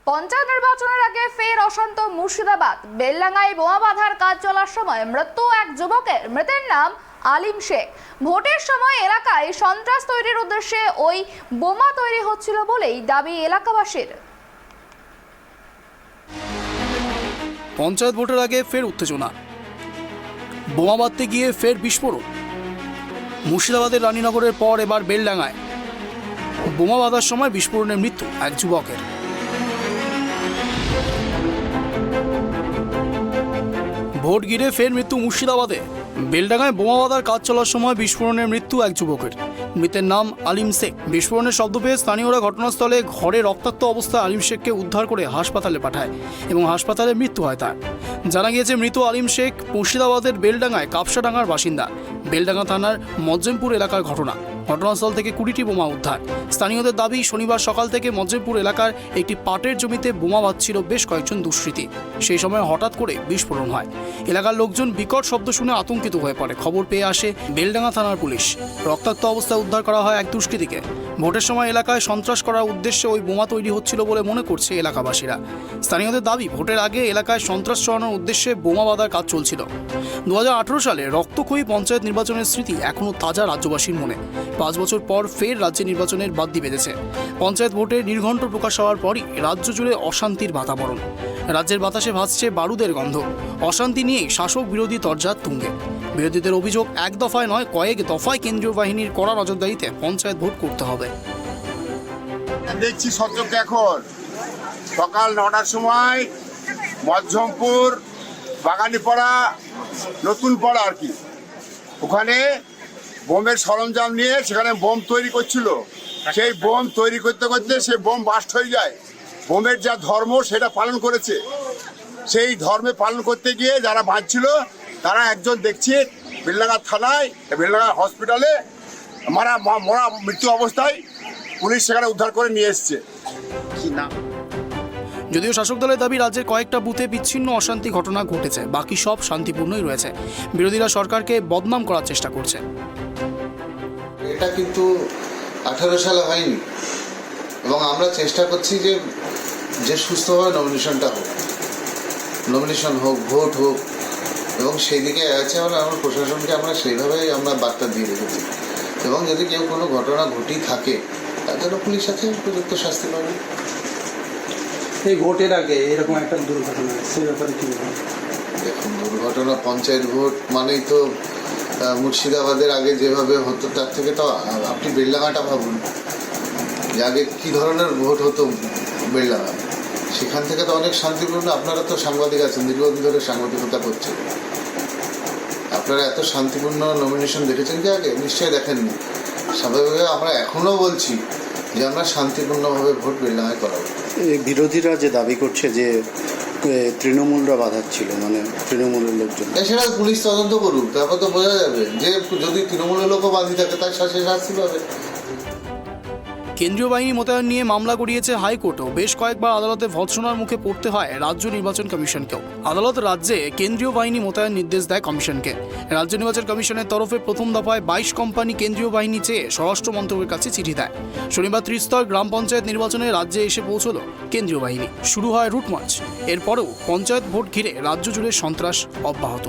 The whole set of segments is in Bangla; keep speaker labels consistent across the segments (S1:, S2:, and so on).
S1: পঞ্চায়েত নির্বাচনের আগে ফের অশান্ত মুর্শিদাবাদ। বেলডাঙ্গায় বোমা বাঁধার কাজ চলার সময় মৃত্যু এক যুবকের। মৃতের নাম আলিম শেখ। ভোটের সময় এলাকায় সন্ত্রাস তৈরির উদ্দেশ্যে ওই বোমা তৈরি হচ্ছিল বলেই দাবি এলাকাবাসীর।
S2: পঞ্চায়েত ভোটের আগে ফের উত্তেজনা, বোমা বাঁধতে গিয়ে ফের বিস্ফোরণ। মুর্শিদাবাদের রানীনগরের পর এবার বেলডাঙ্গায় বোমা বাঁধার সময় বিস্ফোরণে মৃত্যু এক যুবকের। ভোট ঘিরে ফের মৃত্যু মুর্শিদাবাদে। বেলডাঙ্গায় বোমা বাঁধার কাজ চলার সময় বিস্ফোরণে মৃত্যু এক যুবকের। মৃতের নাম আলিম শেখ। বিস্ফোরণের শব্দ পেয়ে স্থানীয়রা ঘটনাস্থলে ঘরে রক্তাক্ত অবস্থায় আলিম শেখকে উদ্ধার করে হাসপাতালে পাঠায় এবং হাসপাতালে মৃত্যু হয় তার। জানা গিয়েছে মৃত আলিম শেখ মুর্শিদাবাদের বেলডাঙ্গায় কাপসাডাঙ্গার বাসিন্দা। বেলডাঙ্গা থানার মজ্জেমপুর এলাকার ঘটনা। ঘটনাস্থল থেকে 20টি বোমা উদ্ধার। স্থানীয়দের দাবি, শনিবার সকাল থেকে মজ্জেমপুর এলাকার একটি পাটের জমিতে বোমা বাঁধছিল বেশ কয়েকজন দুষ্কৃতী। সেই সময় হঠাৎ করে বিস্ফোরণ হয়। এলাকার লোকজন বিকট শব্দ শুনে আতঙ্কিত হয়ে পড়ে। খবর পেয়ে আসে বেলডাঙ্গা থানার পুলিশ। রক্তাক্ত অবস্থায় উদ্ধার করা হয় এক দুষ্কৃতীকে। ভোটের সময় এলাকায় সন্ত্রাস করার উদ্দেশ্যে ওই বোমা তৈরি হচ্ছিল বলে মনে করছে এলাকাবাসীরা। স্থানীয়দের দাবি, ভোটের আগে এলাকায় সন্ত্রাস ছড়ানোর উদ্দেশ্যে বোমা বাঁধার কাজ চলছিল। 2018 সালে রক্তক্ষয়ী পঞ্চায়েত নির্বাচনের স্মৃতি এখনও তাজা রাজ্যবাসীর মনে। 5 বছর পর ফের রাজ্যে নির্বাচনের বাদ্যি বেঁধেছে। পঞ্চায়েত ভোটের নির্ঘণ্ট প্রকাশ হওয়ার পরই রাজ্য জুড়ে অশান্তির বাতাবরণ। রাজ্যের বাতাসে ভাসছে বারুদের গন্ধ। অশান্তি নিয়েই শাসক বিরোধী তরজা তুঙ্গে। বিরোধীদের অভিযোগ, এক দফায় নয় কয়েক দফায় কেন্দ্রীয় বাহিনীর কড়া নজরদারিতে পঞ্চায়েত ভোট করতে হবে।
S3: দেখছি সচক্ষে এখন সকাল 9টার সময় মধ্যমপুর বাগানীপাড়া নতুন পাড়া আর কি, ওখানে বোমের সরঞ্জাম নিয়ে সেখানে বোম তৈরি করছিল। সেই বোম তৈরি করতে করতে সেই বোম বাস্ট হয়ে যায়। বোমের যা ধর্ম সেটা পালন করেছে। সেই ধর্মে পালন করতে গিয়ে যারা বাঁচছিল তারা একজন দেখছি বেলডাঙ্গা থানায়, বেলডাঙ্গা হসপিটালে মরা মৃত্যু অবস্থায় পুলিশ সেখানে উদ্ধার করে নিয়ে এসছে।
S2: যদিও শাসক দলের দাবি, রাজ্যের কয়েকটা বুথে বিচ্ছিন্ন অশান্তি ঘটনা ঘটেছে, বাকি সব শান্তিপূর্ণই রয়েছে। বিরোধীরা সরকারকে বদনাম করার চেষ্টা করছে।
S4: এটা কিন্তু 18 সালে হয়নি এবং আমরা চেষ্টা করছি যে সুস্থভাবে নমিনেশন হোক, ভোট হোক, এবং সেই দিকে আছে। আমরা প্রশাসনকে আমরা সেইভাবেই আমরা বার্তা দিয়ে রেখেছি এবং যদি কেউ কোনো ঘটনা ঘটিয়ে থাকে তার জন্য পুলিশ আছে, উপযুক্ত শাস্তি পাবে।
S5: এই ভোটের আগে এরকম একটা দুর্ঘটনা, সেই ব্যাপারে কি বলবেন?
S4: দেখুন, দুর্ঘটনা পঞ্চায়েত ভোট মানেই তো মুর্শিদাবাদের আগে যেভাবে হতো তার থেকে তো আপনি বেলডাঙ্গাটা ভাবুন যে আগে কী ধরনের ভোট হতো বেলডাঙ্গায়। সেখান থেকে তো অনেক শান্তিপূর্ণ। আপনারা তো সাংবাদিক আছেন, দীর্ঘদিন ধরে সাংবাদিকতা করছেন। আপনারা এত শান্তিপূর্ণ নমিনেশন দেখেছেন কি আগে? নিশ্চয়ই দেখেননি। স্বাভাবিকভাবে আমরা এখনও বলছি যে আমরা শান্তিপূর্ণভাবে ভোট বেলডাঙ্গায় করাবো।
S6: বিরোধীরা যে দাবি করছে যে তৃণমূলরা বাধাচ্ছিল, মানে তৃণমূলের লোকজন,
S4: সেটা পুলিশ তদন্ত করুক, তারপর তো বোঝা যাবে যে যদি তৃণমূলের লোকও বাঁধি থাকে তার শাস্তি পাবে।
S2: কেন্দ্রীয় বাহিনী মোতায়েন নিয়ে মামলা গড়িয়েছে হাইকোর্টও। বেশ কয়েকবার আদালতে ভৎসনার মুখে পড়তে হয় রাজ্য নির্বাচন কমিশনকেও। আদালত রাজ্যে কেন্দ্রীয় বাহিনী মোতায়েন নির্দেশ দেয় কমিশনকে। রাজ্য নির্বাচন কমিশনের তরফে প্রথম দফায় 22 কোম্পানি কেন্দ্রীয় বাহিনী চেয়ে স্বরাষ্ট্র মন্ত্রকের কাছে চিঠি দেয়। শনিবার ত্রিস্তর গ্রাম পঞ্চায়েত নির্বাচনে রাজ্যে এসে পৌঁছল কেন্দ্রীয় বাহিনী। শুরু হয় রুট মার্চ। এরপরেও পঞ্চায়েত ভোট ঘিরে রাজ্য জুড়ে সন্ত্রাস অব্যাহত।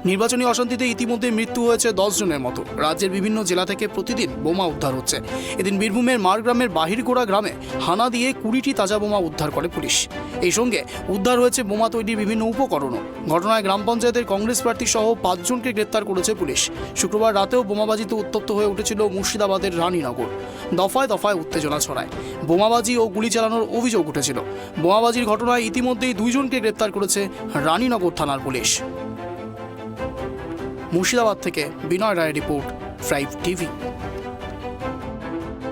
S2: নির্বাচনী অশান্তিতে ইতিমধ্যে মৃত্যু হয়েছে 10 জনের মতো। রাজ্যের বিভিন্ন জেলা থেকে প্রতিদিন বোমা উদ্ধার হচ্ছে। এদিন বীরভূমের মারগ্রামের বাহিরগোড়া গ্রামে হানা দিয়ে 20টি তাজা বোমা উদ্ধার করে পুলিশ। এই সঙ্গে উদ্ধার হয়েছে বোমা তৈরির বিভিন্ন উপকরণও। ঘটনায় গ্রাম পঞ্চায়েতের কংগ্রেস প্রার্থী সহ 5 জনকে গ্রেপ্তার করেছে পুলিশ। শুক্রবার রাতেও বোমাবাজিতে উত্তপ্ত হয়ে উঠেছিল মুর্শিদাবাদের রানীনগর। দফায় দফায় উত্তেজনা ছড়ায়। বোমাবাজি ও গুলি চালানোর অভিযোগ উঠেছিল। বোমাবাজির ঘটনায় ইতিমধ্যেই 2 জনকে গ্রেপ্তার করেছে রানীনগর থানার পুলিশ। মুর্শিদাবাদ থেকে বিনয় রায়ের রিপোর্ট, 5 টিভি।